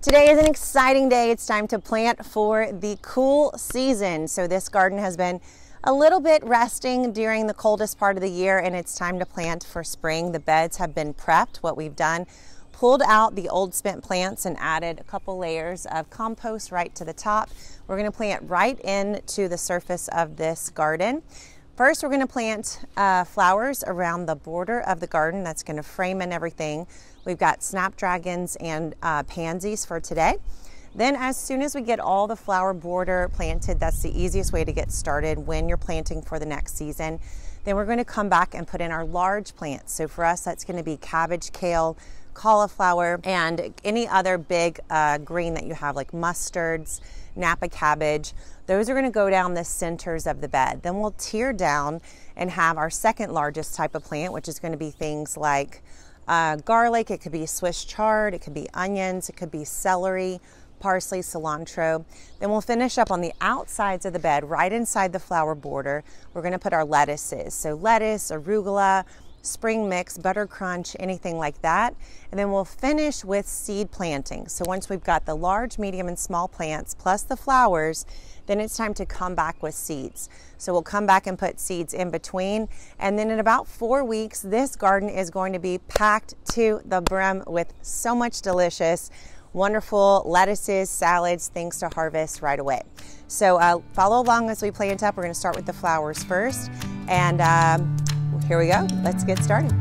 Today is an exciting day. It's time to plant for the cool season. So this garden has been a little bit resting during the coldest part of the year, and it's time to plant for spring. The beds have been prepped. What we've done, pulled out the old spent plants and added a couple layers of compost right to the top. We're going to plant right into the surface of this garden. First, we're going to plant flowers around the border of the garden. That's going to frame in everything. We've got Snapdragons and Pansies for today. Then as soon as we get all the flower border planted, that's the easiest way to get started when you're planting for the next season. Then we're going to come back and put in our large plants. So for us, that's going to be cabbage, kale, cauliflower, and any other big green that you have, like mustards, Napa cabbage. Those are going to go down the centers of the bed. Then we'll tear down and have our second largest type of plant, which is going to be things like garlic. It could be Swiss chard, it could be onions, it could be celery, parsley, cilantro. Then we'll finish up on the outsides of the bed, right inside the flower border. We're going to put our lettuces. So lettuce, arugula, spring mix, buttercrunch, anything like that. And then we'll finish with seed planting. So once we've got the large, medium, and small plants plus the flowers, then it's time to come back with seeds. So we'll come back and put seeds in between. And then in about 4 weeks, this garden is going to be packed to the brim with so much delicious, wonderful lettuces, salads, things to harvest right away. So follow along as we plant up. We're going to start with the flowers first. And here we go. Let's get started.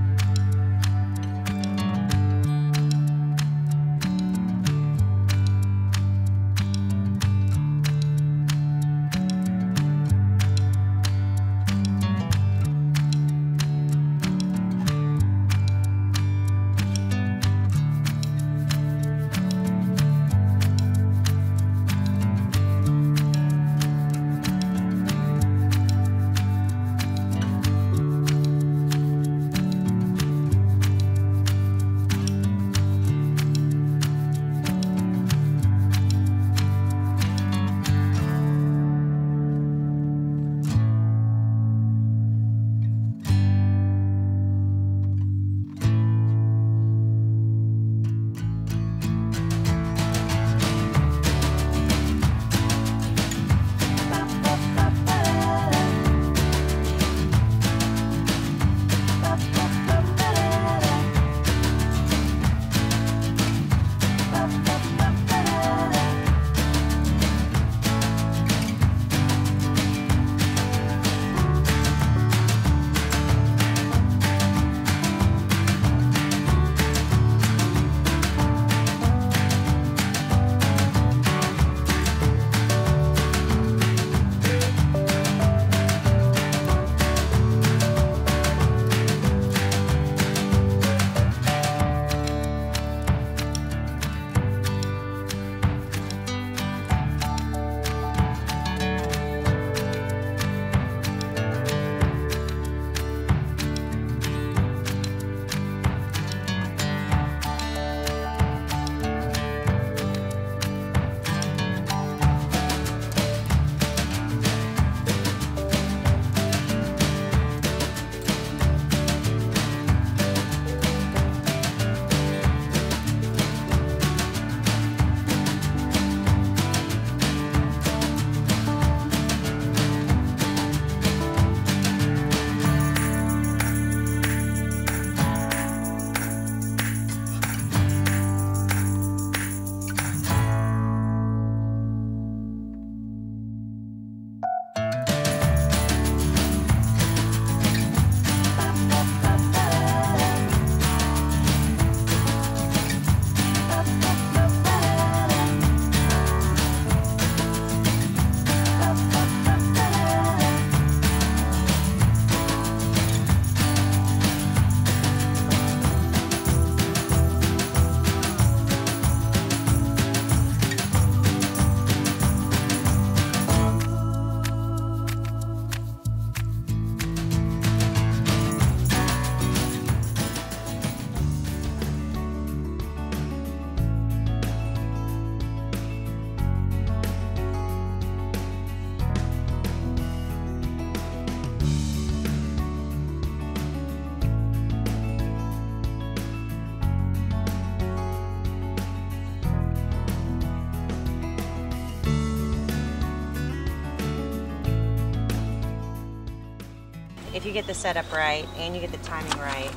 if you get the setup right and you get the timing right,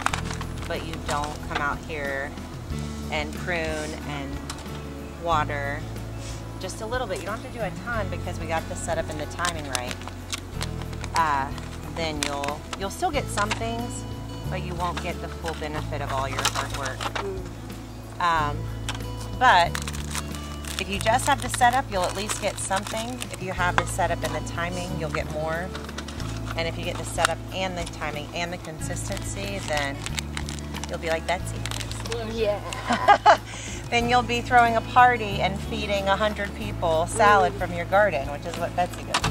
but you don't come out here and prune and water just a little bit, you don't have to do a ton because we got the setup and the timing right, then you'll still get some things, but you won't get the full benefit of all your hard work. But if you just have the setup, you'll at least get something. If you have the setup and the timing, you'll get more. And if you get the setup and the timing and the consistency, then you'll be like Betsy. Yeah. Then you'll be throwing a party and feeding 100 people salad from your garden, which is what Betsy does.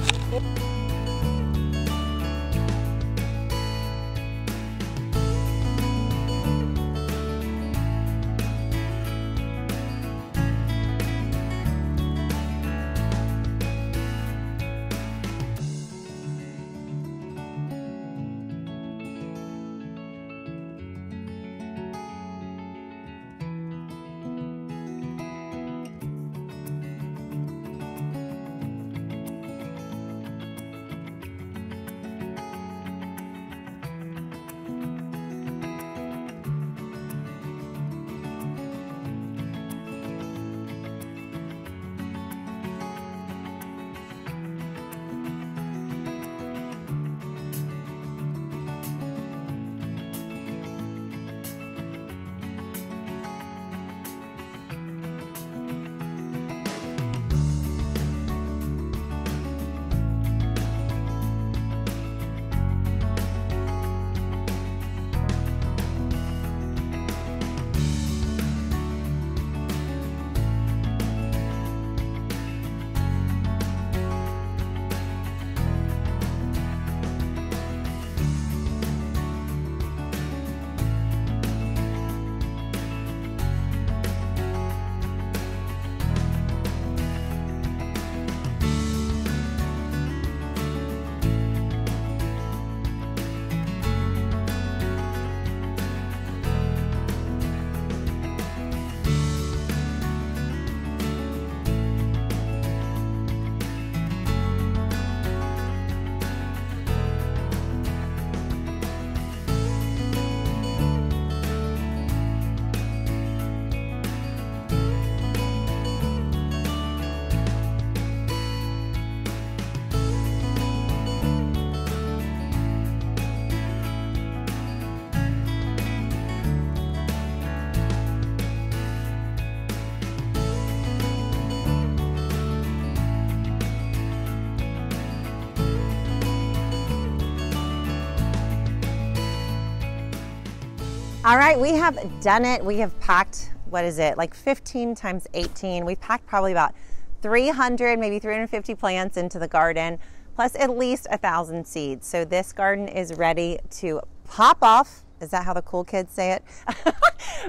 All right, we have done it. We have packed, what is it, like 15 times 18. We've packed probably about 300, maybe 350 plants into the garden, plus at least 1,000 seeds. So this garden is ready to pop off. Is that how the cool kids say it?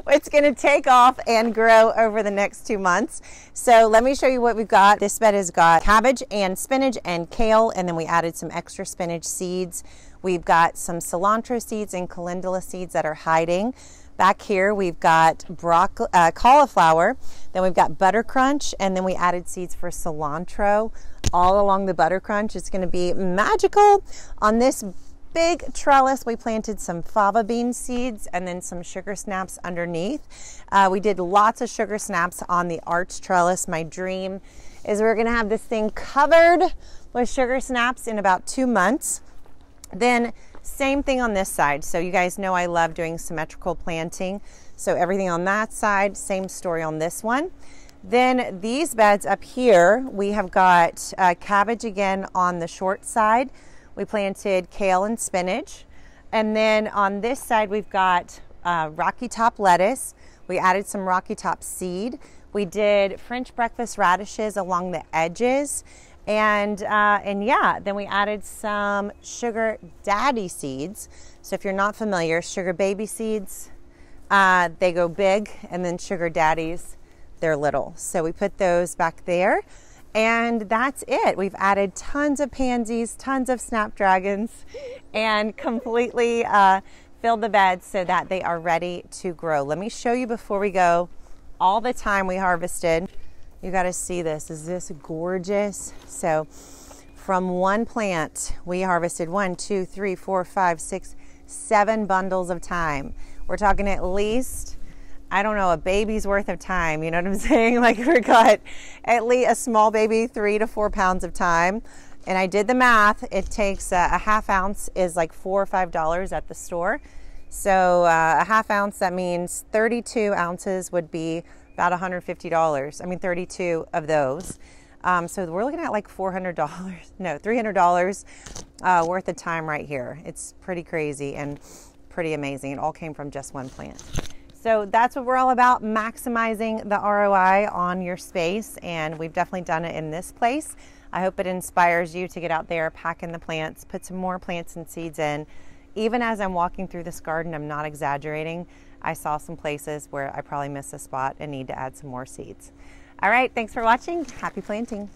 It's gonna take off and grow over the next 2 months. So let me show you what we've got. This bed has got cabbage and spinach and kale, and then we added some extra spinach seeds. We've got some cilantro seeds and calendula seeds that are hiding. Back here we've got cauliflower, then we've got buttercrunch, and then we added seeds for cilantro all along the buttercrunch. It's gonna be magical. On this big trellis, we planted some fava bean seeds and then some sugar snaps underneath. We did lots of sugar snaps on the arch trellis. My dream is we're gonna have this thing covered with sugar snaps in about 2 months. Then same thing on this side. So you guys know I love doing symmetrical planting. So everything on that side, same story on this one. Then these beds up here, we have got cabbage again on the short side. We planted kale and spinach. And then on this side, we've got Rocky Top lettuce. We added some Rocky Top seed. We did French breakfast radishes along the edges. And yeah, then we added some sugar daddy seeds. So if you're not familiar, sugar baby seeds, they go big, and then sugar daddies, they're little. So we put those back there, and that's it. We've added tons of pansies, tons of snapdragons, and completely filled the beds so that they are ready to grow. Let me show you before we go all the time we harvested. You got to see this. Is this gorgeous? So From one plant, we harvested 1, 2, 3, 4, 5, 6, 7 bundles of thyme. We're talking at least, I don't know, a baby's worth of thyme. You know what I'm saying? Like we got at least a small baby, 3 to 4 pounds of thyme. And I did the math. It takes a half ounce is like $4 or $5 at the store. So a half ounce, that means 32 ounces would be about $150. I mean, 32 of those. So we're looking at like $400, no, $300 worth of thyme right here. It's pretty crazy and pretty amazing. It all came from just one plant. So that's what we're all about, maximizing the ROI on your space. And we've definitely done it in this place. I hope it inspires you to get out there, pack in the plants, put some more plants and seeds in. Even as I'm walking through this garden, I'm not exaggerating. I saw some places where I probably missed a spot and need to add some more seeds. All right, thanks for watching. Happy planting.